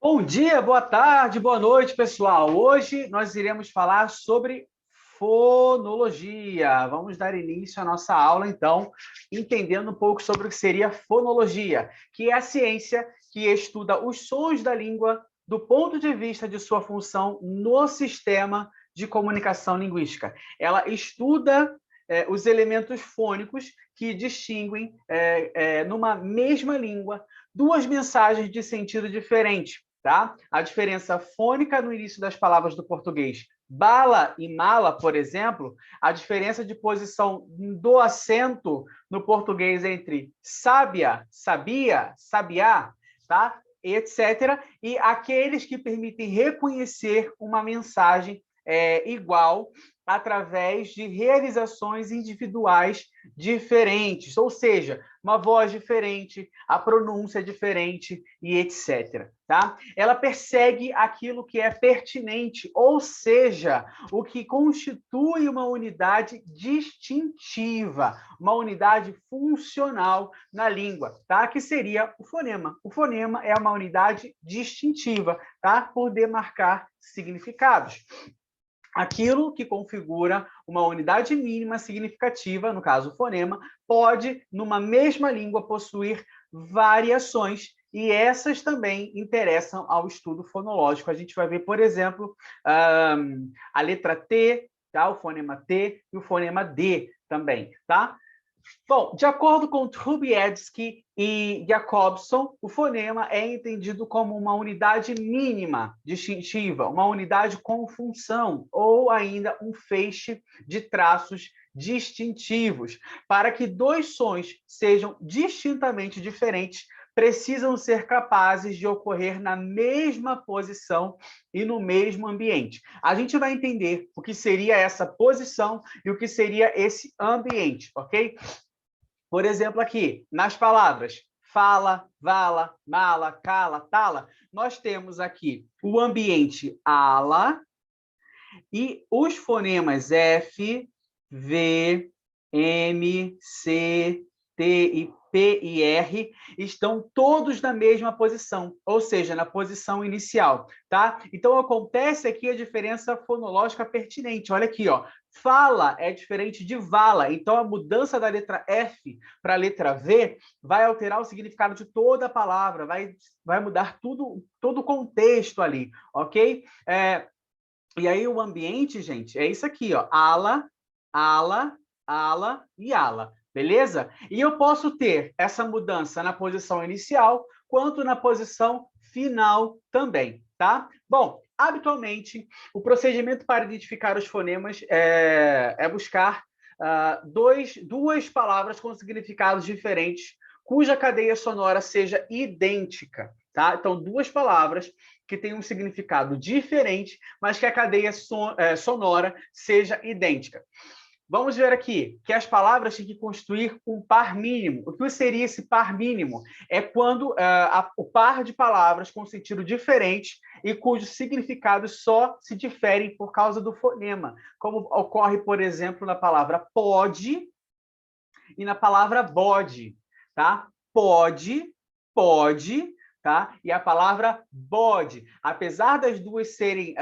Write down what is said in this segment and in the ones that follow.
Bom dia, boa tarde, boa noite, pessoal. Hoje nós iremos falar sobre fonologia. Vamos dar início à nossa aula, então, entendendo um pouco sobre o que seria fonologia, que é a ciência que estuda os sons da língua do ponto de vista de sua função no sistema de comunicação linguística. Ela estuda os elementos fônicos que distinguem, numa mesma língua, duas mensagens de sentido diferente. Tá? A diferença fônica no início das palavras do português, bala e mala, por exemplo, a diferença de posição do acento no português entre sábia, sabia, sabiá, tá? Etc. E aqueles que permitem reconhecer uma mensagem igual através de realizações individuais diferentes, ou seja, uma voz diferente, a pronúncia diferente e etc. Tá? Ela persegue aquilo que é pertinente, ou seja, o que constitui uma unidade distintiva, uma unidade funcional na língua, tá? Que seria o fonema. O fonema é uma unidade distintiva, tá? Por demarcar significados. Aquilo que configura uma unidade mínima significativa, no caso o fonema, pode, numa mesma língua, possuir variações, e essas também interessam ao estudo fonológico. A gente vai ver, por exemplo, a letra T, tá? O fonema T e o fonema D também, tá? Bom, de acordo com Trubetsky e Jacobson, o fonema é entendido como uma unidade mínima distintiva, uma unidade com função, ou ainda um feixe de traços distintivos. Para que dois sons sejam distintamente diferentes, precisam ser capazes de ocorrer na mesma posição e no mesmo ambiente. A gente vai entender o que seria essa posição e o que seria esse ambiente, ok? Por exemplo, aqui, nas palavras fala, vala, mala, cala, tala, nós temos aqui o ambiente ala e os fonemas F, V, M, C, T e P e R estão todos na mesma posição, ou seja, na posição inicial, tá? Então, acontece aqui a diferença fonológica pertinente. Olha aqui, ó. Fala é diferente de vala, então a mudança da letra F para a letra V vai alterar o significado de toda a palavra, vai mudar todo o contexto ali, ok? E aí o ambiente, gente, é isso aqui, ó. Ala, ala, ala e ala. Beleza? E eu posso ter essa mudança na posição inicial, quanto na posição final também, tá? Bom, habitualmente, o procedimento para identificar os fonemas é buscar duas palavras com significados diferentes, cuja cadeia sonora seja idêntica, tá? Então, duas palavras que têm um significado diferente, mas que a cadeia sonora seja idêntica. Vamos ver aqui que as palavras têm que construir um par mínimo. O que seria esse par mínimo? É quando o par de palavras com sentido diferente e cujos significados só se diferem por causa do fonema, como ocorre, por exemplo, na palavra pode e na palavra bode, tá? Pode, pode, tá? E a palavra bode. Apesar das duas serem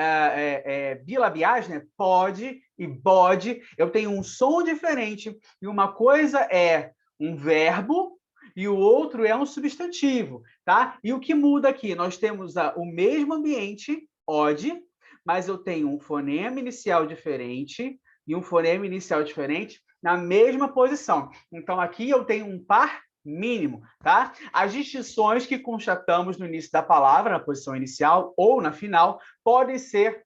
bilabiais, né? Pode e bode, eu tenho um som diferente, e uma coisa é um verbo e o outro é um substantivo, tá? E o que muda aqui? Nós temos o mesmo ambiente, ode, mas eu tenho um fonema inicial diferente e um fonema inicial diferente na mesma posição. Então, aqui eu tenho um par mínimo, tá? As distinções que constatamos no início da palavra, na posição inicial ou na final, podem ser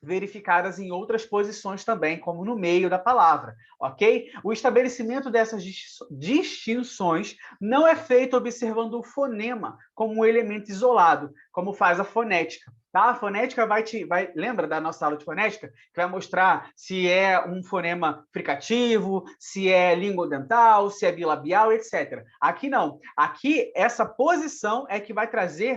verificadas em outras posições também, como no meio da palavra, ok? O estabelecimento dessas distinções não é feito observando o fonema como um elemento isolado, como faz a fonética. Tá? A fonética lembra da nossa aula de fonética? Que vai mostrar se é um fonema fricativo, se é lingodental, se é bilabial, etc. Aqui não. Aqui, essa posição é que vai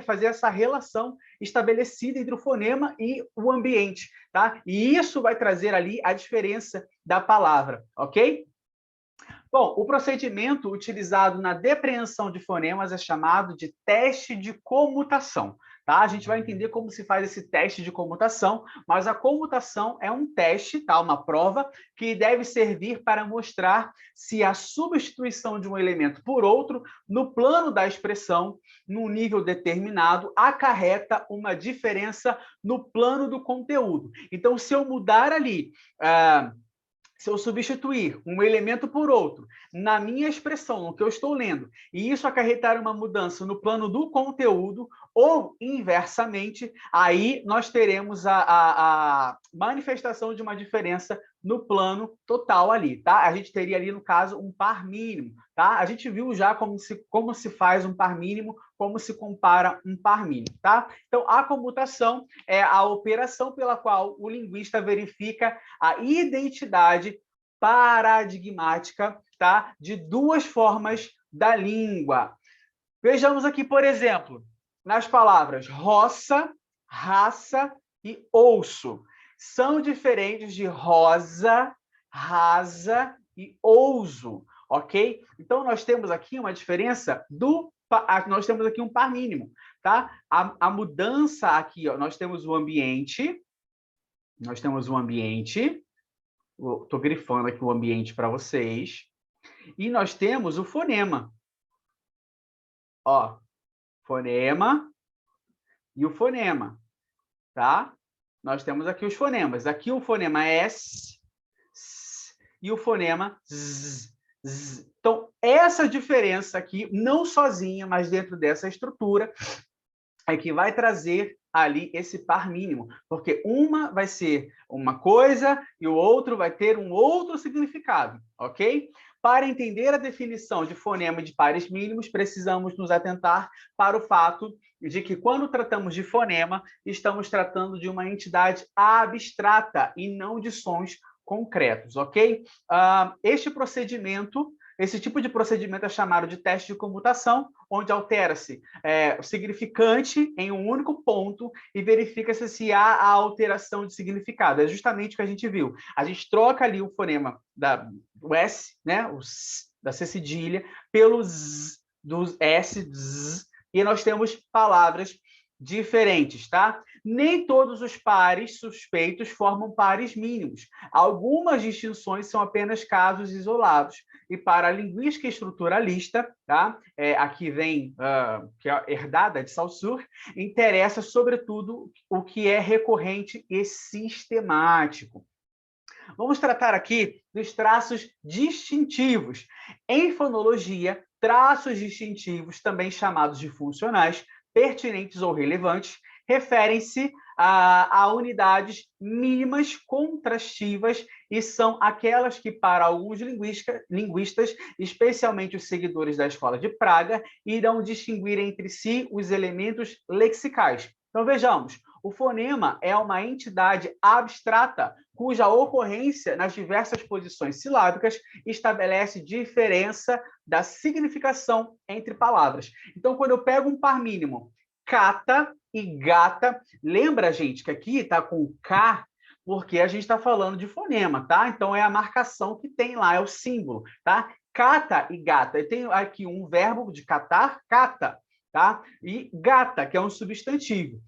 fazer essa relação estabelecida entre o fonema e o ambiente, tá? E isso vai trazer ali a diferença da palavra, ok? Bom, o procedimento utilizado na depreensão de fonemas é chamado de teste de comutação, tá? A gente vai entender como se faz esse teste de comutação, mas a comutação é um teste, tá? Uma prova que deve servir para mostrar se a substituição de um elemento por outro no plano da expressão, num nível determinado, acarreta uma diferença no plano do conteúdo. Então, se eu mudar ali... se eu substituir um elemento por outro na minha expressão, no que eu estou lendo, e isso acarretar uma mudança no plano do conteúdo, ou inversamente, aí nós teremos a manifestação de uma diferença no plano total ali, tá? A gente teria ali, no caso, um par mínimo, tá? A gente viu já como se faz um par mínimo, como se compara um par mínimo, tá? Então, a comutação é a operação pela qual o linguista verifica a identidade paradigmática, tá? De duas formas da língua. Vejamos aqui, por exemplo, nas palavras roça, raça e ouço. São diferentes de rosa, rasa e ouso, ok? Então, nós temos aqui uma diferença nós temos aqui um par mínimo, tá? A mudança aqui, ó, nós temos o ambiente, estou grifando aqui o ambiente para vocês, e nós temos o fonema. Ó, fonema e o fonema, tá? Nós temos aqui os fonemas. Aqui o fonema S, e o fonema Z. Então, essa diferença aqui, não sozinha, mas dentro dessa estrutura, é que vai trazer ali esse par mínimo, porque uma vai ser uma coisa e o outro vai ter um outro significado, ok? Para entender a definição de fonema e de pares mínimos, precisamos nos atentar para o fato de que, quando tratamos de fonema, estamos tratando de uma entidade abstrata e não de sons concretos, ok? Esse tipo de procedimento é chamado de teste de comutação, onde altera-se o significante em um único ponto e verifica-se se há a alteração de significado. É justamente o que a gente viu. A gente troca ali o fonema do S, né, o S, da C cedilha, pelo Z, do S, Z, e nós temos palavras diferentes, tá? Nem todos os pares suspeitos formam pares mínimos. Algumas distinções são apenas casos isolados. E para a linguística estruturalista, tá? Aqui vem, que é herdada de Saussure, interessa, sobretudo, o que é recorrente e sistemático. Vamos tratar aqui dos traços distintivos. Em fonologia, traços distintivos, também chamados de funcionais, pertinentes ou relevantes, referem-se a unidades mínimas contrastivas e são aquelas que, para alguns linguistas, especialmente os seguidores da Escola de Praga, irão distinguir entre si os elementos lexicais. Então, vejamos, o fonema é uma entidade abstrata cuja ocorrência nas diversas posições silábicas estabelece diferença da significação entre palavras. Então, quando eu pego um par mínimo, cata e gata, lembra, gente, que aqui está com K, porque a gente está falando de fonema, tá? Então, é a marcação que tem lá, é o símbolo, tá? Cata e gata. Eu tenho aqui um verbo de catar, cata, tá? E gata, que é um substantivo.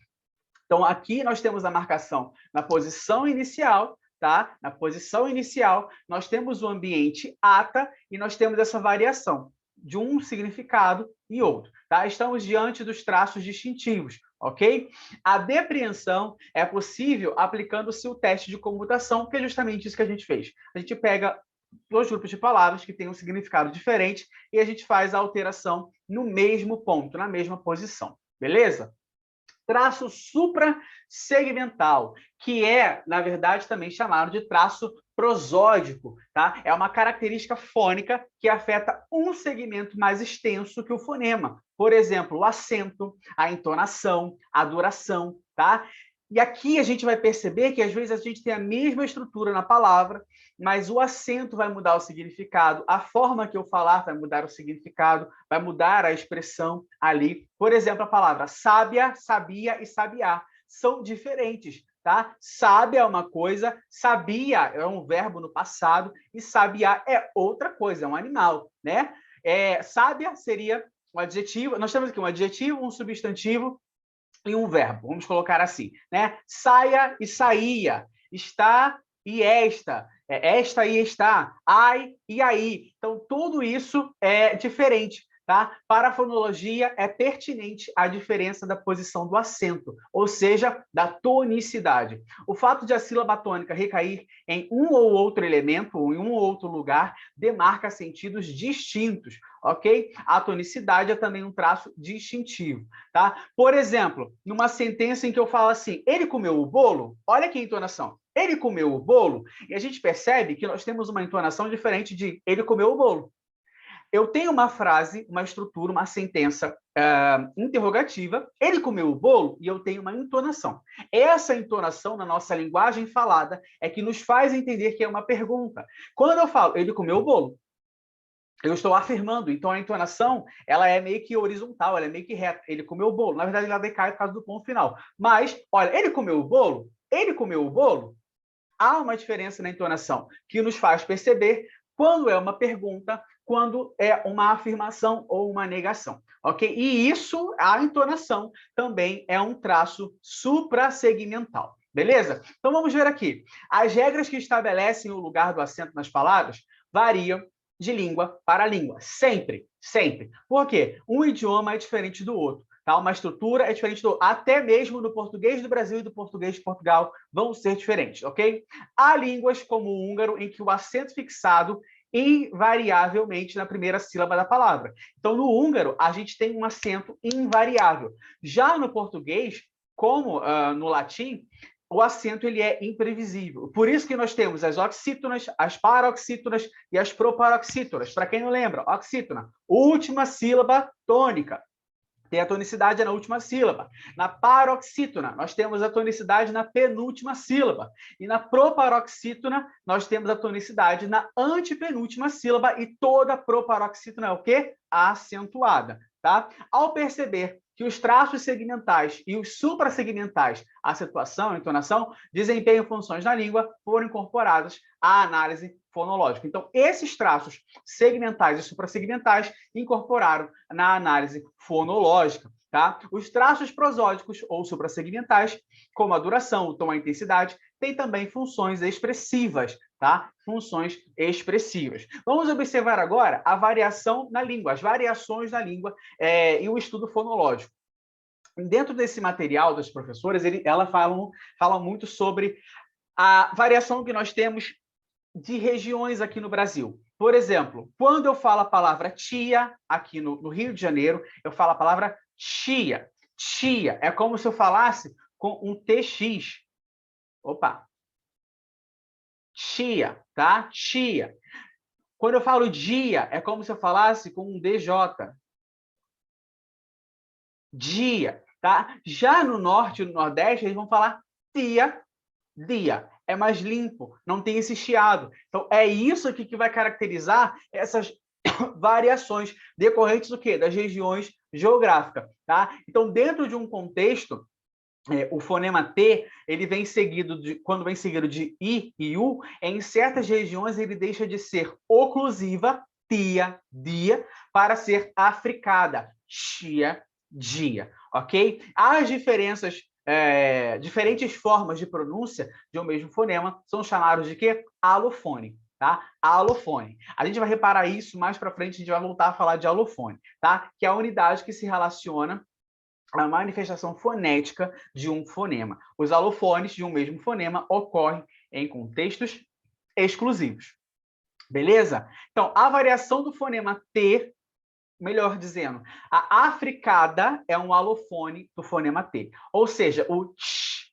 Então, aqui nós temos a marcação na posição inicial, tá? Na posição inicial, nós temos o ambiente ata e nós temos essa variação de um significado e outro, tá? Estamos diante dos traços distintivos, ok? A depreensão é possível aplicando-se o teste de comutação, que é justamente isso que a gente fez. A gente pega dois grupos de palavras que têm um significado diferente e a gente faz a alteração no mesmo ponto, na mesma posição, beleza? Traço suprassegmental, que é, na verdade, também chamado de traço prosódico, tá? É uma característica fônica que afeta um segmento mais extenso que o fonema. Por exemplo, o acento, a entonação, a duração, tá? E aqui a gente vai perceber que, às vezes, a gente tem a mesma estrutura na palavra, mas o acento vai mudar o significado, a forma que eu falar vai mudar o significado, vai mudar a expressão ali. Por exemplo, a palavra sábia, sabia e sabiá são diferentes, tá? Sábia é uma coisa, sabia é um verbo no passado e sabiá é outra coisa, é um animal, né? Sábia seria um adjetivo, nós temos aqui um adjetivo, um substantivo em um verbo, vamos colocar assim, né? Saia e saía, está e esta e está, ai e aí. Então, tudo isso é diferente, tá? Para a fonologia, é pertinente a diferença da posição do acento, ou seja, da tonicidade. O fato de a sílaba tônica recair em um ou outro elemento, ou em um ou outro lugar, demarca sentidos distintos, ok? A tonicidade é também um traço distintivo, tá? Por exemplo, numa sentença em que eu falo assim, ele comeu o bolo, olha aqui a entonação, ele comeu o bolo, e a gente percebe que nós temos uma entonação diferente de ele comeu o bolo. Eu tenho uma frase, uma estrutura, uma sentença interrogativa, ele comeu o bolo, e eu tenho uma entonação. Essa entonação na nossa linguagem falada é que nos faz entender que é uma pergunta. Quando eu falo, ele comeu o bolo, eu estou afirmando, então a entonação ela é meio que horizontal, ela é meio que reta. Ele comeu o bolo. Na verdade, ela decai por causa do ponto final. Mas, olha, ele comeu o bolo? Ele comeu o bolo? Há uma diferença na entonação que nos faz perceber quando é uma pergunta, quando é uma afirmação ou uma negação, ok? E isso, a entonação, também é um traço suprassegmental, beleza? Então vamos ver aqui. As regras que estabelecem o lugar do acento nas palavras variam de língua para língua, sempre, sempre. Por quê? Um idioma é diferente do outro. Tá? Uma estrutura é diferente do... Até mesmo no português do Brasil e do português de Portugal vão ser diferentes, ok? Há línguas como o húngaro em que o acento fixado invariavelmente na primeira sílaba da palavra. Então, no húngaro, a gente tem um acento invariável. Já no português, como no latim, o acento ele é imprevisível. Por isso que nós temos as oxítonas, as paroxítonas e as proparoxítonas. Para quem não lembra, oxítona, última sílaba tônica. Tem a tonicidade na última sílaba. Na paroxítona, nós temos a tonicidade na penúltima sílaba. E na proparoxítona, nós temos a tonicidade na antepenúltima sílaba. E toda proparoxítona é o quê? Acentuada. Tá? Ao perceber que os traços segmentais e os suprassegmentais, acentuação e entonação, desempenham funções na língua, foram incorporados à análise fonológica. Então, esses traços segmentais e suprassegmentais incorporaram na análise fonológica. Tá? Os traços prosódicos ou suprassegmentais, como a duração, o tom, a intensidade, têm também funções expressivas, tá? Funções expressivas. Vamos observar agora a variação na língua, as variações na língua e o estudo fonológico. Dentro desse material das professoras, elas falam muito sobre a variação que nós temos de regiões aqui no Brasil. Por exemplo, quando eu falo a palavra tia, aqui no Rio de Janeiro, eu falo a palavra tia. Tia. É como se eu falasse com um TX. Opa. Tia, tá? Tia. Quando eu falo dia, é como se eu falasse com um DJ. Dia, tá? Já no norte e no nordeste, eles vão falar tia, dia. É mais limpo, não tem esse chiado. Então, é isso aqui que vai caracterizar essas variações decorrentes do quê? Das regiões geográficas, tá? Então, dentro de um contexto, o fonema T, ele vem seguido quando vem seguido de I e U, em certas regiões ele deixa de ser oclusiva, tia, dia, para ser africada, chia, dia, ok? As diferenças, diferentes formas de pronúncia de um mesmo fonema são chamados de quê? Alofone. Tá? Alofone. A gente vai reparar isso mais para frente, a gente vai voltar a falar de alofone, tá? Que é a unidade que se relaciona à manifestação fonética de um fonema. Os alofones de um mesmo fonema ocorrem em contextos exclusivos. Beleza? Então, a variação do fonema T, melhor dizendo, a africada é um alofone do fonema T. Ou seja, o ch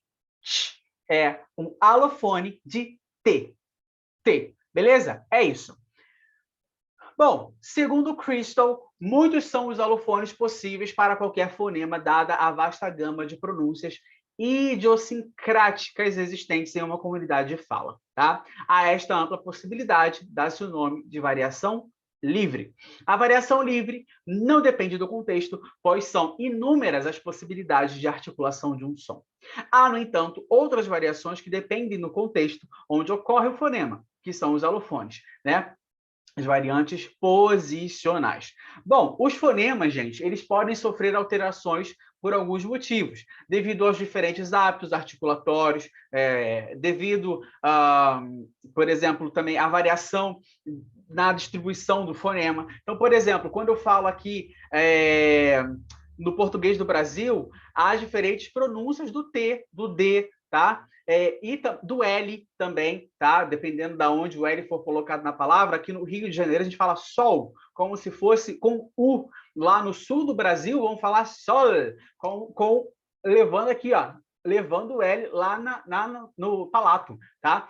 é um alofone de T. T. Beleza? É isso. Bom, segundo Crystal, muitos são os alofones possíveis para qualquer fonema, dada a vasta gama de pronúncias idiosincráticas existentes em uma comunidade de fala. Tá? A esta ampla possibilidade dá-se o nome de variação livre. A variação livre não depende do contexto, pois são inúmeras as possibilidades de articulação de um som. Há, no entanto, outras variações que dependem do contexto onde ocorre o fonema, que são os alofones, né? as variantes posicionais. Bom, os fonemas, gente, eles podem sofrer alterações por alguns motivos, devido aos diferentes hábitos articulatórios, devido, por exemplo, também à variação na distribuição do fonema. Então, por exemplo, quando eu falo aqui no português do Brasil, há diferentes pronúncias do T, do D, tá? E do L também, tá? Dependendo de onde o L for colocado na palavra. Aqui no Rio de Janeiro a gente fala sol, como se fosse com U. Lá no sul do Brasil vão falar sol, levando aqui, ó, levando o L lá no palato, tá?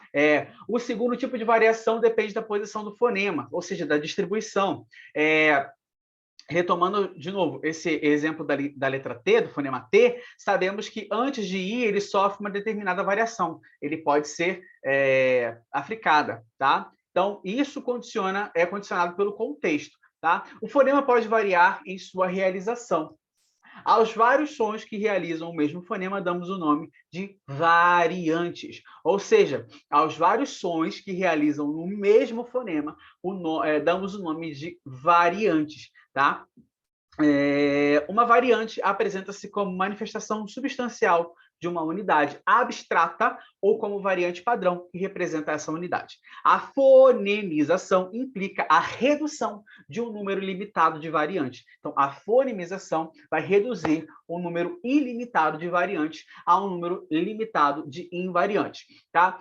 O segundo tipo de variação depende da posição do fonema, ou seja, da distribuição. Retomando de novo esse exemplo da letra T, do fonema T, sabemos que antes de I ele sofre uma determinada variação. Ele pode ser africada, tá? Então, isso é condicionado pelo contexto, tá? O fonema pode variar em sua realização. Aos vários sons que realizam o mesmo fonema, damos o nome de variantes. Ou seja, aos vários sons que realizam no mesmo fonema, damos o nome de variantes, tá? Uma variante apresenta-se como manifestação substancial de uma unidade abstrata ou como variante padrão que representa essa unidade. A fonemização implica a redução de um número limitado de variantes. Então, a fonemização vai reduzir um número ilimitado de variantes a um número limitado de invariantes, tá?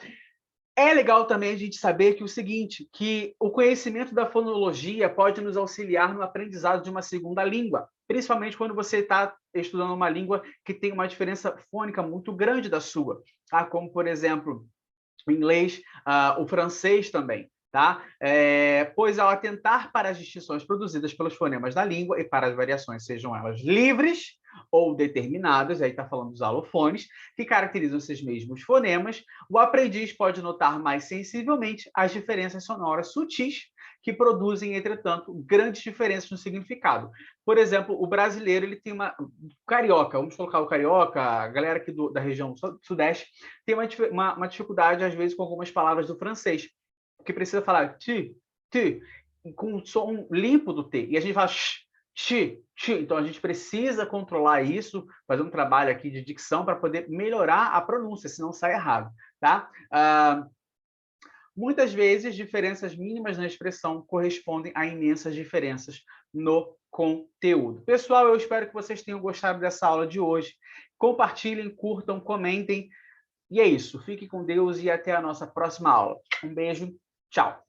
É legal também a gente saber que o seguinte, que o conhecimento da fonologia pode nos auxiliar no aprendizado de uma segunda língua, principalmente quando você está estudando uma língua que tem uma diferença fônica muito grande da sua, tá? Como, por exemplo, o inglês, o francês também, tá? Pois ao atentar para as distinções produzidas pelos fonemas da língua e para as variações, sejam elas livres ou determinadas, aí está falando dos alofones, que caracterizam esses mesmos fonemas, o aprendiz pode notar mais sensivelmente as diferenças sonoras sutis que produzem, entretanto, grandes diferenças no significado. Por exemplo, o brasileiro ele tem uma... Carioca, vamos colocar o carioca, a galera aqui da região sudeste, tem uma dificuldade, às vezes, com algumas palavras do francês, que precisa falar ti, com o som limpo do T. E a gente fala chi. Então, a gente precisa controlar isso, fazer um trabalho aqui de dicção para poder melhorar a pronúncia, senão sai errado, tá? Muitas vezes, diferenças mínimas na expressão correspondem a imensas diferenças no conteúdo. Pessoal, eu espero que vocês tenham gostado dessa aula de hoje. Compartilhem, curtam, comentem. E é isso. Fique com Deus e até a nossa próxima aula. Um beijo. Tchau.